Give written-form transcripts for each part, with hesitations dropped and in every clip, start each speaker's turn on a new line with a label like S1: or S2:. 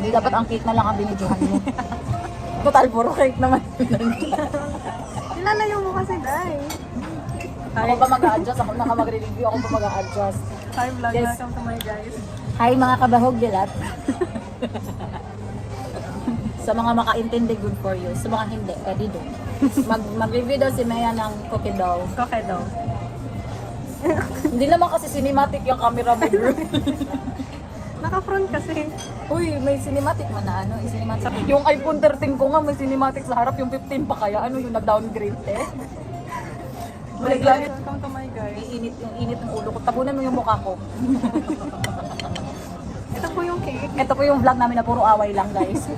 S1: Hindi dapat ang cake na lang ang binidyohan mo. Total, puro cake naman.
S2: Ilalayo mo kasi, guys.
S1: Ako pa mag-a-adjust. Ako na mag-review. Ako pa mag-a-adjust.
S2: Hi vlog,
S1: Yes.
S2: welcome to my guys.
S1: Hi mga kabahog dilat. Sa mga makaintindi, good for you. Sa mga hindi, pwede doon. Mag-review daw si Maya ng cookie dough.
S2: Koke daw.
S1: Hindi naman kasi cinematic yung camera mo, bro.
S2: Naka-front kasi.
S1: Uy, may cinematic man na ano, cinematic. Yung iPhone 13 ko nga may cinematic sa harap, yung 15 pa kaya ano yung nag-downgrade eh. Balik lang.
S2: Welcome to my guys.
S1: Iinit yung init ng ulo ko. Tabunan mo yung mukha ko.
S2: Ito po yung cake.
S1: Ito po yung vlog namin na puro away lang, guys.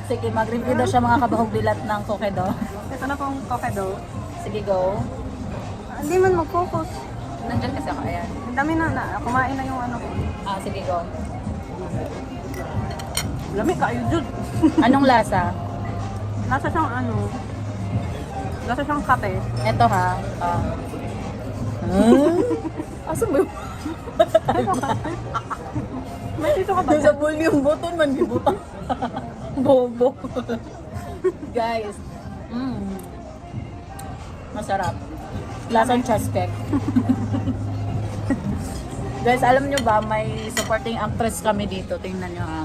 S1: Sige, mag-review daw siya mga kabahog dilat ng kokedo.
S2: Ito na pong koke daw.
S1: Sige, go.
S2: Hindi man mag-focus.
S1: Nandyan kasi ako, ayan.
S2: Ang dami na, kumain na yung ano ko.
S1: Ah, sige, go.
S2: Lamig kayo, Jude.
S1: Anong lasa?
S2: Lasa siyang ano. Lasa siyang kape.
S1: Ito ha. Asan mo yung...
S2: May tito ka ba?
S1: Sa volume button man, gibutang. Bobo. Guys. Masarap. Lasang chest cake. Guys, alam nyo ba, may supporting actress kami dito. Tingnan nyo ha.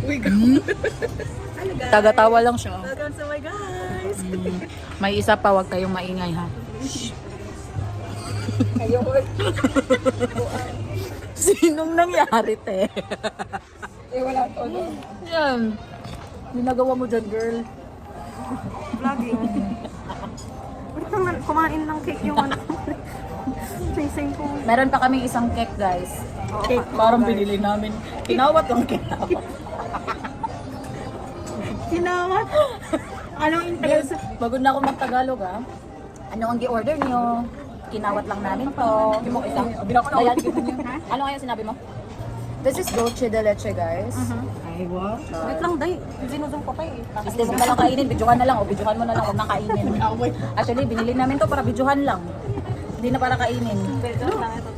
S2: Uy, Ano guys?
S1: Tagatawa lang siya.
S2: Welcome to my guys.
S1: May isa pa, wag kayong maingay ha.
S2: Ayun.
S1: Sinong nangyari, te?
S2: Wala to.
S1: Yan. Ginagawa mo dyan, girl.
S2: Vlogging. Wait lang, kumain ng cake yung ano. Sing-sing ko.
S1: Meron pa kami isang cake, guys. Cake, parang binili namin. Kinawat ang kinawat.
S2: Sinawat. Anong
S1: Guys,
S2: interest?
S1: pagod na ako mag-Tagalog, ha? Ano ang gi-order niyo? Kinawat lang namin to. Ayan. Ano kaya sinabi mo? This is dolce de leche, guys.
S2: Ay, wow. Wait lang, day. Sinusong ko pa eh.
S1: Kasi huwag na lang kainin, videohan na lang. O videohan mo na lang, huwag nang kainin. Actually, binili namin to para videohan lang. Hindi na para kainin.
S2: Pero lang, ito.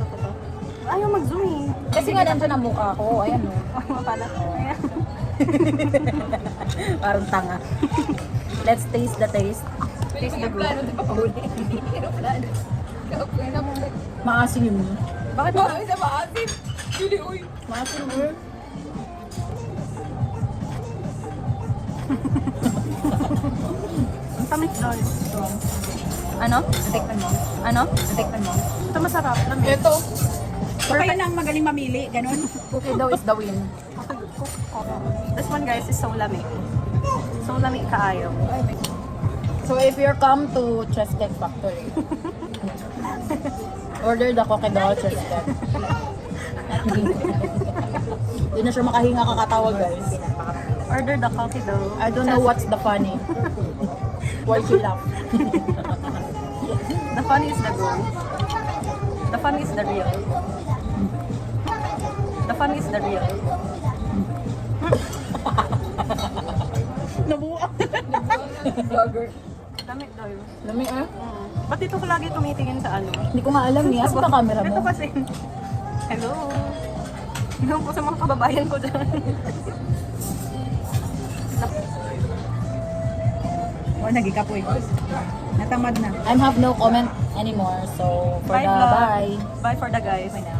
S2: Ayaw mag-zoom eh.
S1: Kasi nga nandiyan ang mukha ko. Ayan o.
S2: Mapala. Ayan.
S1: Parang tanga. Let's taste the taste.
S2: Taste the good.
S1: Maasim yun.
S2: Bakit mo? Ay, sa maasim. Julie, uy.
S1: Maasim yun.
S2: Ang tamis daw.
S1: Ano? Natikman mo. Ano? Natikman mo.
S2: Ito masarap. Lamig.
S1: Ito.
S3: Kayo nang magaling mamili, ganun.
S1: Cookie dough is the win.
S2: This one guys is so lamig. So lamig kaayo.
S1: So if you're come to Chest Cake Factory, order the cookie dough chest cake. Hindi na siya makahinga kakatawa, guys.
S2: Order the coffee dough.
S1: I don't know what's the funny. Why she laugh?
S2: The fun is the goal. The fun is the real. The fun is the real.
S1: Nabuang. Vlogger.
S2: Lamig daw yun.
S1: Lami eh.
S2: Ba't dito ko lagi tumitingin sa ano?
S1: Hindi ko nga alam niya. Asa ka camera mo?
S2: Ito kasi. Hello. Hello po sa mga kababayan ko dyan.
S3: O, nagikapoy. Natamad na.
S1: I have no comment anymore. So, for
S2: Bye
S1: the
S2: vlog.
S1: bye.
S2: Bye for the guys.
S1: Bye now.